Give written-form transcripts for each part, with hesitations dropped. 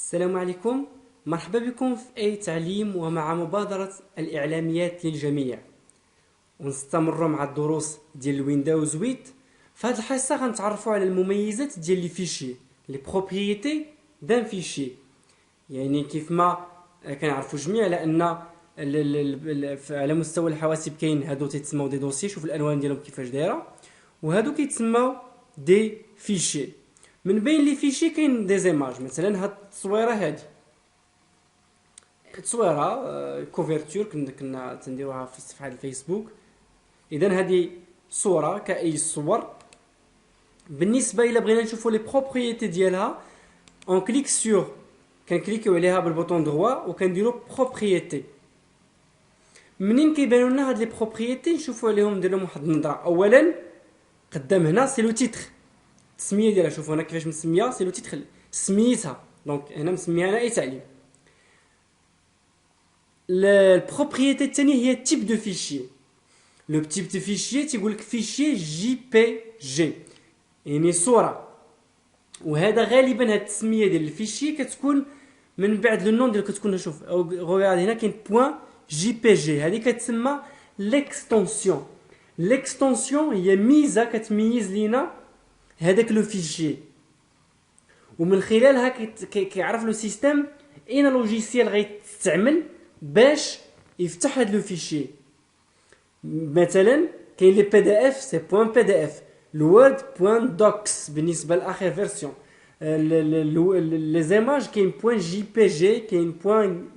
السلام عليكم. مرحبا بكم في أي تعليم ومع مبادرة الإعلاميات للجميع، ونستمر مع الدروس ديال الويندوز 8. في هذه الحصة غنتعرفوا على المميزات ديال لي فيشي، لي بروبريتي دان فيشي. يعني كيف ما كنعرفوا جميع على ان على مستوى الحواسب كاين هادو تيتسموا دي دوسي، شوف الالوان ديالهم كيفاش دايره، وهادو كيتسموا دي فيشي. من بين لي فيشي كاين دي زيماج، مثلا هاد التصويره هادي تصويره كوفرتور كنا تنديروها في صفحه الفيسبوك. اذا هذه صوره كاي صور. بالنسبه الى بغينا نشوفوا لي بروبريتي ديالها، اون كليك سور، كنكليكيو عليها بالبوطون دروا وكنديروا بروبريتي. منين كيبانوا لنا هاد لي بروبريتي نشوفوا عليهم ندير لهم واحد النظره. اولا قدام هنا سي لو تيتر، التسميه ديالها، شوفوا هنا كيفاش مسميه، سي لو تيتر سميتها. دونك هنا مسميها انا اي تعليم. البروبريتي الثانيه هي تيب دو فيشي. لو تيب دو فيشي تيقول لك فيشي جي بي جي، يعني صوره. وهذا غالبا هاد التسميه ديال الفيشي كتكون من بعد لو نون ديال كتكون. شوف غوغارد هنا كاين بوين جي بي جي، هذه كتسمى ليكستونسيون. ليكستونسيون هي ميزه كتميز لينا هذاك لو فيشي، ومن خلالها كيعرف لو سيستيم اين لوجيسيال غيتستعمل باش يفتح هاد لو فيشي. مثلا كاين لي بي دي اف سي بوين بي دي اف، الوورد بوين دوكس بالنسبه لاخر فيرسيون، لي زيماج كاين بوين جي بي جي، كاين بوين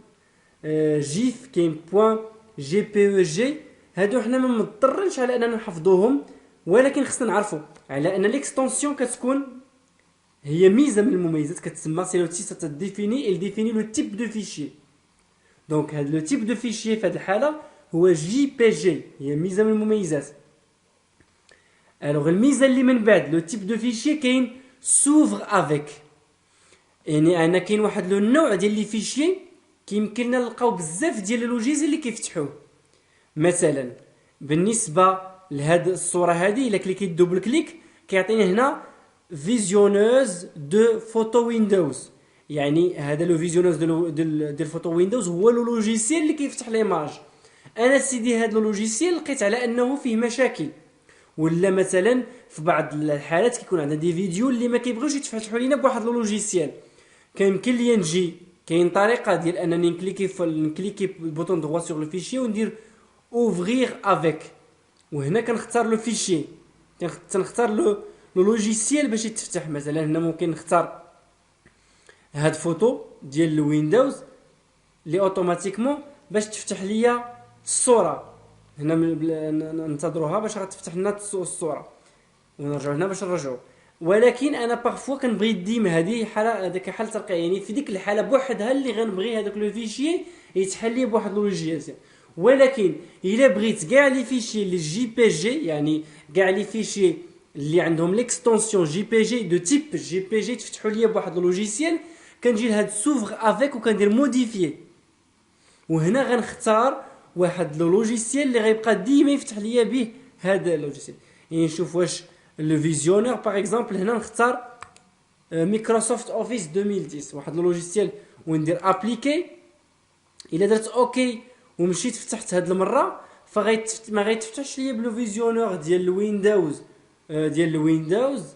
جيف، كاين بوين جي بي او جي. هادو حنا ما مضطرينش على اننا نحفظوهم، ولكن خصنا نعرفوا على ان ليكستونسيون كتكون هي ميزه من المميزات كتسمى سي لو تيتر تديفيني ديفيني لو تيب دو فيشي. دونك هاد لو تيب دو فيشي في هاد الحاله هو جي بي جي، هي ميزه من المميزات. الوغ الميزه اللي من بعد لو تيب دو فيشي كاين سوفر افيك، يعني انا كاين واحد لو نوع ديال لي فيشي كيمكننا نلقاو بزاف ديال اللوجيز اللي كيفتحوه. مثلا بالنسبه لهاد الصوره هذه، الا كليكيت دوبل كليك كيعطيني هنا فيزيونوز دو فوتو ويندوز. يعني هذا لو فيزيونوز ديال فوتو ويندوز هو لو لوجيسيال اللي كيفتح ليماج. انا سيدي هذا اللوجيسيال لقيت على انه فيه مشاكل، ولا مثلا في بعض الحالات كيكون عندنا دي فيديو اللي ما كيبغيوش يتفتحوا لينا بواحد اللوجيسيال. كيمكن لي نجي، كاين طريقه ديال انني نكليكي بوطون دروا سور لو فيشي وندير اوفرير افيك، وهنا كنختار لو فيشي، كنختار لو لوجيسيال باش يتفتح. مثلا هنا ممكن نختار هاد فوتو ديال الويندوز لي اوتوماتيكمون باش تفتح ليا الصوره. هنا ننتظروها باش غتفتح لنا الصوره، ونرجعوا هنا باش نرجعوا. ولكن انا بارفوا كنبغي ديما هذه حاله، هذاك حاله تلقى، يعني في ديك الحاله بوحدها اللي غنبغي هذاك لو فيشي يتحل لي بواحد لوجيسيال. ولكن الا بغيت كاع لي فيشي اللي جي بي جي، يعني كاع لي فيشي اللي عندهم ليكستونسيون جي بي جي دو تيب جي بي جي تفتحوا ليا بواحد لوجيسيال، كنجي لهاد سوفر افيك وكندير موديفيي، وهنا غنختار واحد لو لوجيسيال اللي غيبقى ديما يفتح ليا به هذا اللوجيسيال. يعني نشوف واش لو فيزيونير باغ اكزومبل، هنا نختار مايكروسوفت اوفيس 2010 واحد لوجيسيال وندير ابليكي. الا درت اوكي ومشيت فتحت هاد المره ما غيتفتحش ليا بلو فيزيونير ديال الويندوز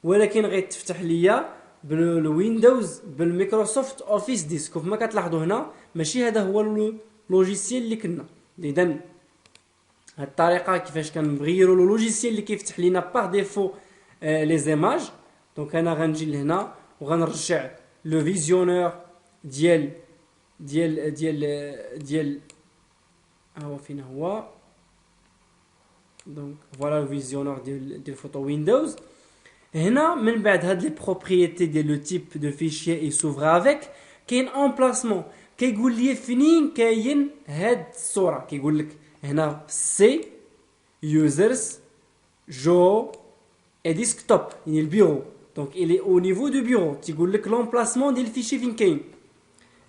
ولكن غيتفتح ليا بالويندوز بالميكروسوفت اوفيس ديسك. وكما كتلاحظوا هنا ماشي هذا هو اللوجيسيال اللي كنا. اذا هاد الطريقه كيفاش كنغيروا لو لوجيسيال اللي كيفتح لينا باغ ديفو لي زيماج. دونك انا غنجي لهنا وغنرجع لو فيزيونور ديال هو فين هو. دونك فوالا لو فيزيونور ديال فوتو ويندوز. هنا من بعد هاد لي بروبريتي ديال لو تيب دو فيشي اي سوفر افيك كاين امبلاسمون، كيقول لي فين كاين هاد الصوره. كيقول لك هنا سي يوزرز جو اي ديسكتوب، يعني البيرو. دونك الي او نيفو دو بيرو، تيقول لك لومبلاسمون ديال الفيشي فين كاين.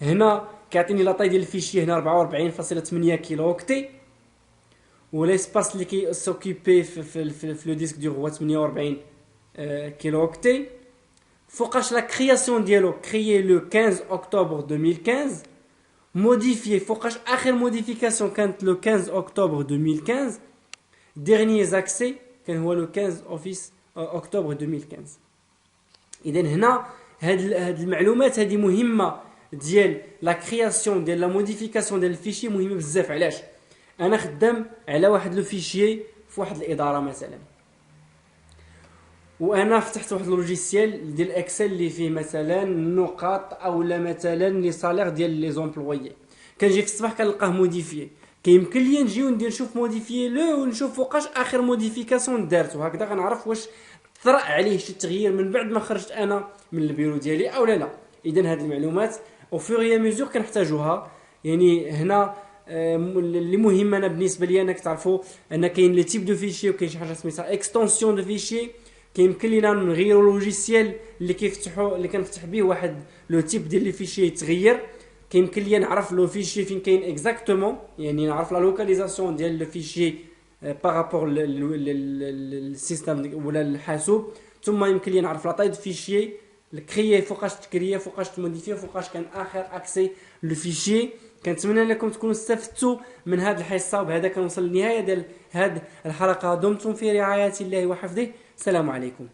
هنا كيعطيني لاطاي ديال الفيشي هنا 44.8 كيلو اوكتي، وليسباس اللي كيسوكيبي في لو ديسك دور هو 48 كيلو اوكتي. فوقاش لا كرياسيون ديالو كريي لو 15 اكتوبر 2015 موديفيي فوقاش اخر موديفيكاسيون كانت لو 15 اكتوبر 2015 ديرنيي زاكسي كان هو لو 15 اوفيس اكتوبر 2015. اذا هنا هاد المعلومات هذه مهمه ديال لا كرياسيون ديال لا موديفيكاسيون ديال الفيشي مهمه بزاف. علاش؟ انا خدام على واحد لو فيشي في واحد الاداره مثلا، وانا فتحت واحد لوجيسيال ديال اكسل اللي فيه مثلا نقاط اولا مثلا لي صالير ديال لي زومبلويي، كنجي في الصباح كنلقاه موديفيي، كيمكن لي نجي وندير نشوف موديفيي لو ونشوف فوقاش اخر موديفيكاسيون دارت، وهكذا غنعرف واش طرا عليه شي تغيير من بعد ما خرجت انا من البيرو ديالي او لا. اذا هاد المعلومات او فوريا ميزور كنحتاجوها. يعني هنا اللي مهم انا بالنسبه لي انك تعرفوا ان كاين لي تيب دو فيشي وكاين شي حاجه سميتها اكستنسيون دو فيشي. كيمكن لينا نغيروا لوجيسيال اللي كيفتحوا اللي كنفتح به واحد لو تيب ديال لي فيشي يتغير. كيمكن لي نعرف لو فيشي فين كاين اكزاكتومون، يعني نعرف لا لوكاليزاسيون ديال لو فيشي بارابور للسيستم ولا الحاسوب. ثم يمكن لي نعرف لا طاي دو فيشي الكريي فوقاش تكريي فوقاش تموديفي فوقاش كان اخر اكسي لو فيشي. كنتمنى لكم تكونوا استفدتوا من هذه الحصه، وبهذا كنوصل للنهايه ديال هذه الحلقه. دمتم في رعايه الله وحفظه. السلام عليكم.